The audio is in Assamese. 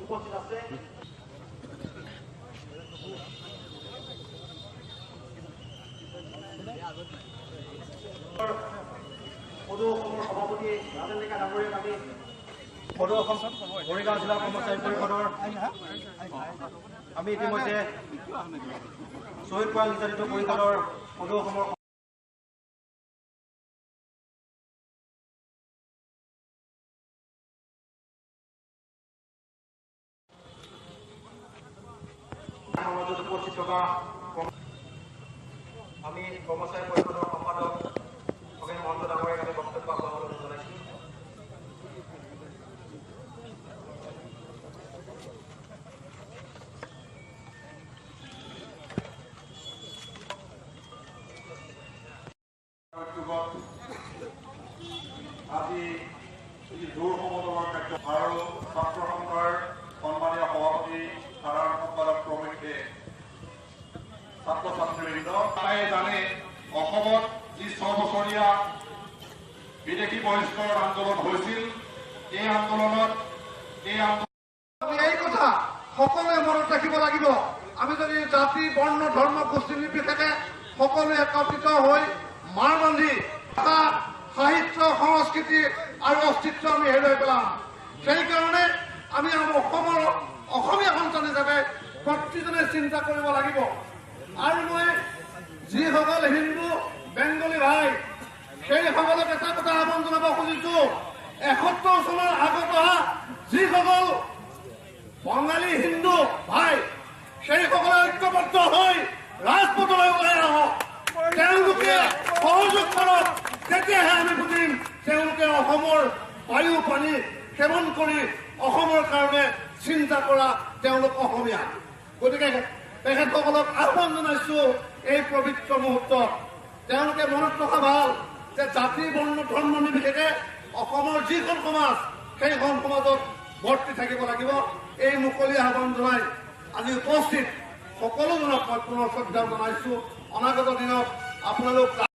উপস্থিত আছে সদৌ অসমৰ সভাপতি ৰাজেন ডেকা ডাঙৰীয়াক আমি সদৌ অসম মৰিগাঁও জিলা কৰ্মচাৰী পৰিষদৰ আমি ইতিমধ্যে শ্বহীদ পৰাগ নিৰ্যাতিত পৰিষদৰ সদৌ অসমৰ সমাজত উপস্থিত থকা আমি কৰ্মচাৰী পৰিষদৰ সম্পাদক খগেন মহন্ত ডাঙৰীয়াক আমি বক্তব্য আগবঢ়াবলৈ জনাইছোঁ। আজি দৌৰ সমদলৰ কাৰ্য আৰু ছাত্ৰ সংঘৰ সন্মানীয় সভাপতি সাধাৰণ সম্পাদক প্ৰমুখ্যে ছাত্ৰ ছাত্ৰীবৃন্দ জানে অসমত যি 6 বছৰীয়া বিদেশী বহিষ্কৰণ আন্দোলন হৈছিল, এই আন্দোলনত এই কথা সকলোৱে মনত ৰাখিব লাগিব। আমি যদি জাতি বৰ্ণ ধৰ্ম গোষ্ঠী নিৰ্বিশেষে সকলোৱে একত্ৰিত হৈ মাৰ বান্ধি সাহিত্য সংস্কৃতি আৰু অস্তিত্ব আমি হেৰুৱাই পেলাম। সেইকাৰণে আমি অসমৰ অসমীয়া সন্তান হিচাপে প্ৰতিজনে চিন্তা কৰিব লাগিব। আৰু মই যিসকল হিন্দু বেংগলী ভাই সেইসকলক এটা কথা আহ্বান জনাব খুজিছো, 71 চনৰ আগত অহা যিসকল বঙালী হিন্দু ভাই সেইসকলে ঐক্যবদ্ধ হৈ ৰাজপথলৈ ওলাই আহক, তেওঁলোকে সহযোগ কৰক। তেতিয়াহে আমি বুজিম তেওঁলোকে অসমৰ বায়ু পানী সেৱন কৰি অসমৰ কাৰণে চিন্তা কৰা তেওঁলোক অসমীয়া। গতিকে তেখেতসকলক আহ্বান জনাইছো এই পবিত্ৰ মুহূৰ্তত তেওঁলোকে মনত ৰখা ভাল যে জাতি বৰ্ণ ধৰ্ম নিৰ্বিশেষে অসমৰ যিখন সমাজ সেইখন সমাজত ভৰ্তি থাকিব লাগিব। এই মুকলি আহ্বান জনাই আজি উপস্থিত সকলোজনক মই পুনৰ শ্ৰদ্ধা জনাইছো। অনাগত দিনত আপোনালোক